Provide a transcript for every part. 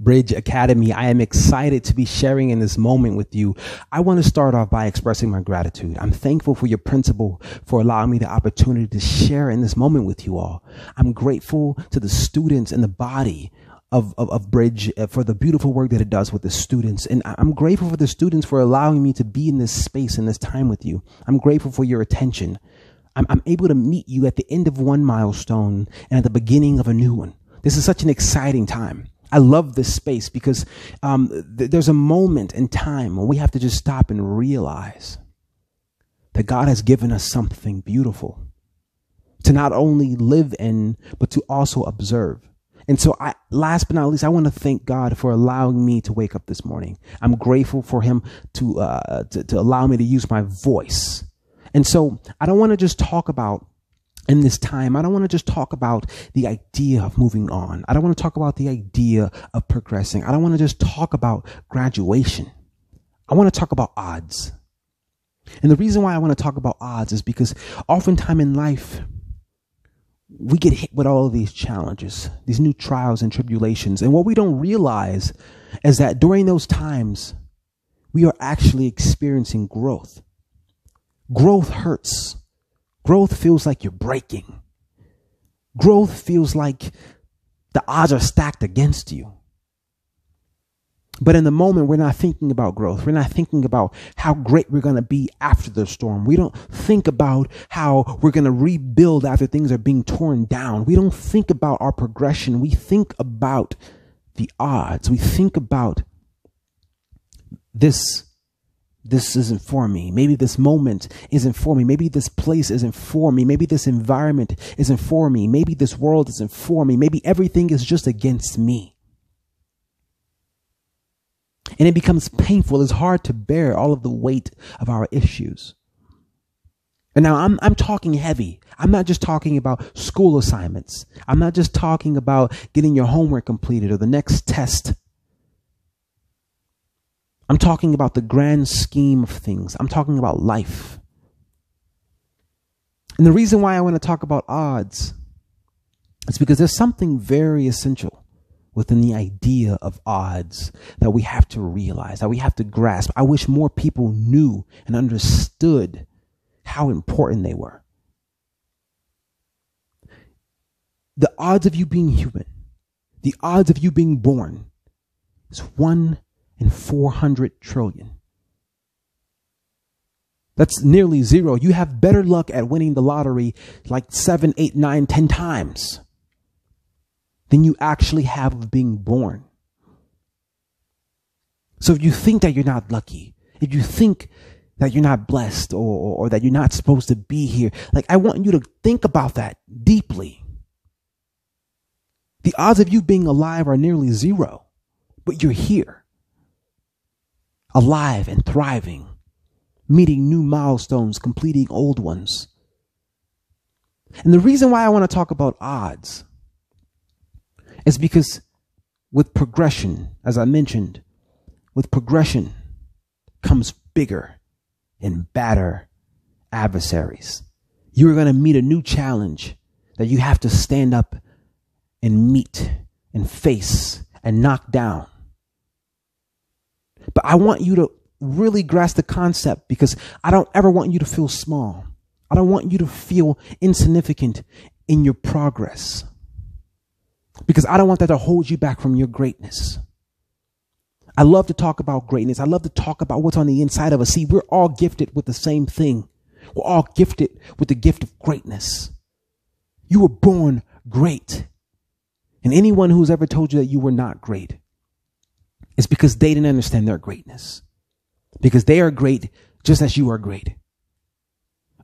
Bridge Academy. I am excited to be sharing in this moment with you. I want to start off by expressing my gratitude. I'm thankful for your principal for allowing me the opportunity to share in this moment with you all. I'm grateful to the students and the body of Bridge for the beautiful work that it does with the students. And I'm grateful for the students for allowing me to be in this space and this time with you. I'm grateful for your attention. I'm able to meet you at the end of one milestone and at the beginning of a new one. This is such an exciting time. I love this space because there's a moment in time when we have to just stop and realize that God has given us something beautiful to not only live in, but to also observe. And so last but not least, I want to thank God for allowing me to wake up this morning. I'm grateful for him to allow me to use my voice. And so I don't want to just talk about in this time, I don't want to just talk about the idea of moving on. I don't want to talk about the idea of progressing. I don't want to just talk about graduation. I want to talk about odds. And the reason why I want to talk about odds is because oftentimes in life, we get hit with all of these challenges, these new trials and tribulations. And what we don't realize is that during those times, we are actually experiencing growth. Growth hurts. Growth feels like you're breaking. Growth feels like the odds are stacked against you. But in the moment, we're not thinking about growth. We're not thinking about how great we're going to be after the storm. We don't think about how we're going to rebuild after things are being torn down. We don't think about our progression. We think about the odds. We think about this isn't for me. Maybe this moment isn't for me. Maybe this place isn't for me. Maybe this environment isn't for me. Maybe this world isn't for me. Maybe everything is just against me. And it becomes painful. It's hard to bear all of the weight of our issues. And now I'm talking heavy. I'm not just talking about school assignments. I'm not just talking about getting your homework completed or the next test. I'm talking about the grand scheme of things. I'm talking about life. And the reason why I want to talk about odds is because there's something very essential within the idea of odds that we have to realize, that we have to grasp. I wish more people knew and understood how important they were. The odds of you being human, the odds of you being born is 1 in 400 trillion. That's nearly zero. You have better luck at winning the lottery like 7, 8, 9, 10 times than you actually have of being born. So if you think that you're not lucky, if you think that you're not blessed or that you're not supposed to be here, like I want you to think about that deeply. The odds of you being alive are nearly zero, but you're here, alive and thriving, meeting new milestones, completing old ones. And the reason why I want to talk about odds is because with progression, as I mentioned, with progression comes bigger and badder adversaries. You're going to meet a new challenge that you have to stand up and meet and face and knock down. But I want you to really grasp the concept because I don't ever want you to feel small. I don't want you to feel insignificant in your progress, because I don't want that to hold you back from your greatness. I love to talk about greatness. I love to talk about what's on the inside of us. See, we're all gifted with the same thing. We're all gifted with the gift of greatness. You were born great. And anyone who's ever told you that you were not great, it's because they didn't understand their greatness. Because they are great just as you are great.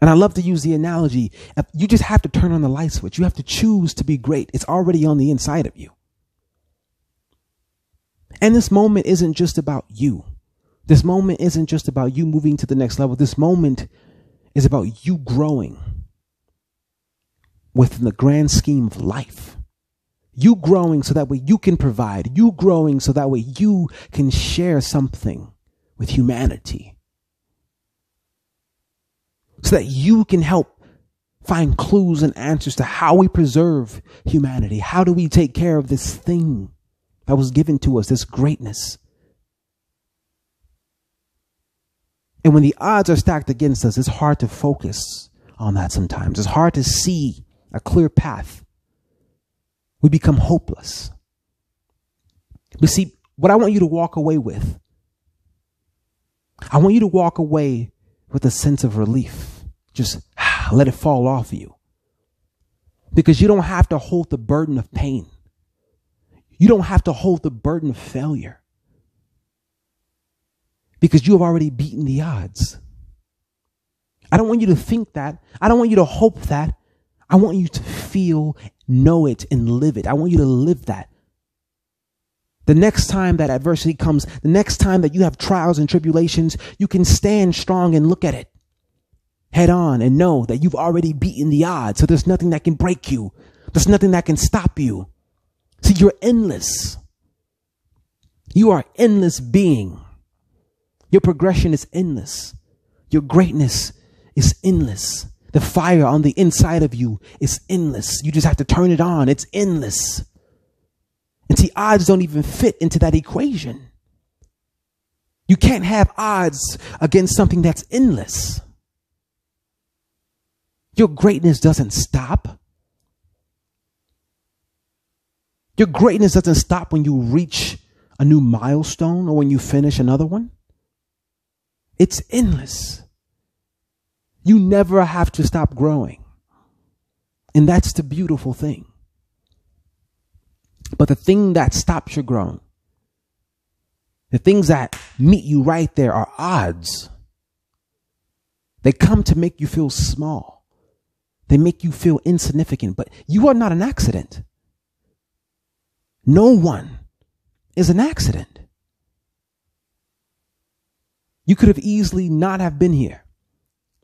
And I love to use the analogy, you just have to turn on the light switch. You have to choose to be great. It's already on the inside of you. And this moment isn't just about you. This moment isn't just about you moving to the next level. This moment is about you growing within the grand scheme of life. You growing so that way you can provide. You growing so that way you can share something with humanity. So that you can help find clues and answers to how we preserve humanity. How do we take care of this thing that was given to us, this greatness. And when the odds are stacked against us, it's hard to focus on that sometimes. It's hard to see a clear path. We become hopeless. But see, what I want you to walk away with, I want you to walk away with a sense of relief. Just let it fall off you. Because you don't have to hold the burden of pain. You don't have to hold the burden of failure. Because you have already beaten the odds. I don't want you to think that. I don't want you to hope that. I want you to feel, know it, and live it. I want you to live that. The next time that adversity comes, the next time that you have trials and tribulations, you can stand strong and look at it head on and know that you've already beaten the odds. So there's nothing that can break you. There's nothing that can stop you. See, you're endless. You are an endless being. Your progression is endless. Your greatness is endless. The fire on the inside of you is endless. You just have to turn it on. It's endless. And see, odds don't even fit into that equation. You can't have odds against something that's endless. Your greatness doesn't stop. Your greatness doesn't stop when you reach a new milestone or when you finish another one. It's endless. You never have to stop growing. And that's the beautiful thing. But the thing that stops your growing, the things that meet you right there are odds. They come to make you feel small. They make you feel insignificant, but you are not an accident. No one is an accident. You could have easily not have been here.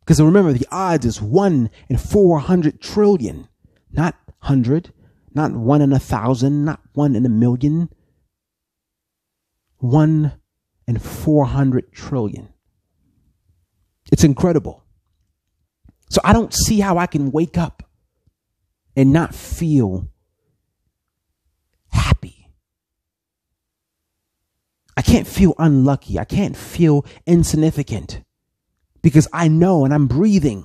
Because remember, the odds is 1 in 400 trillion, not 100, not 1 in 1,000, not 1 in 1,000,000. 1 in 400 trillion. It's incredible. So I don't see how I can wake up and not feel happy. I can't feel unlucky. I can't feel insignificant because I know and I'm breathing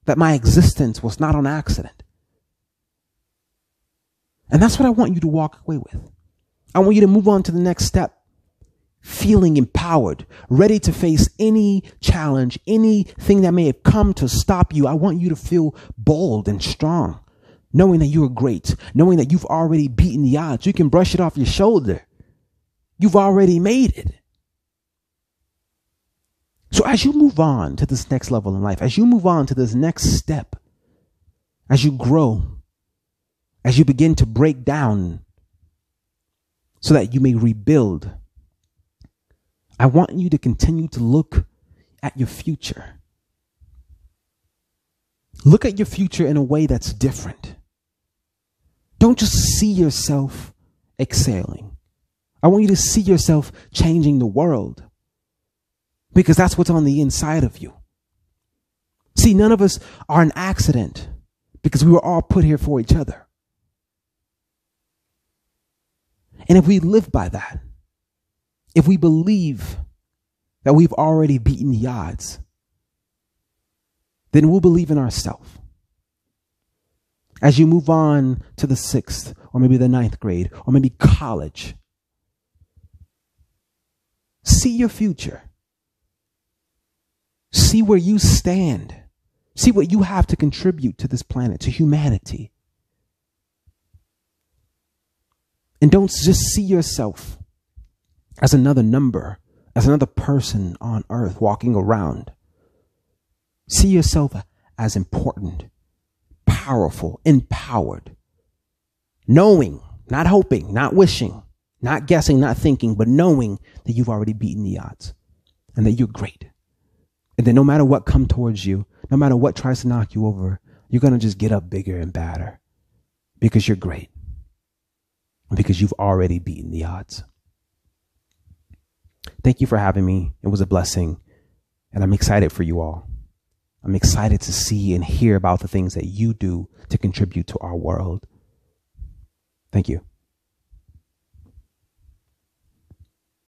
that my existence was not on accident. And that's what I want you to walk away with. I want you to move on to the next step. Feeling empowered, ready to face any challenge, anything that may have come to stop you. I want you to feel bold and strong, knowing that you are great, knowing that you've already beaten the odds. You can brush it off your shoulder. You've already made it. So as you move on to this next level in life, as you move on to this next step, as you grow, as you begin to break down so that you may rebuild, I want you to continue to look at your future. Look at your future in a way that's different. Don't just see yourself excelling. I want you to see yourself changing the world because that's what's on the inside of you. See, none of us are an accident because we were all put here for each other. And if we live by that, if we believe that we've already beaten the odds, then we'll believe in ourselves. As you move on to the 6th or maybe the 9th grade or maybe college, see your future. See where you stand. See what you have to contribute to this planet, to humanity. And don't just see yourself as another number, as another person on earth walking around. See yourself as important, powerful, empowered, knowing, not hoping, not wishing, not guessing, not thinking, but knowing that you've already beaten the odds and that you're great. And that no matter what comes towards you, no matter what tries to knock you over, you're going to just get up bigger and badder because you're great and because you've already beaten the odds. Thank you for having me. It was a blessing. And I'm excited for you all. I'm excited to see and hear about the things that you do to contribute to our world. Thank you.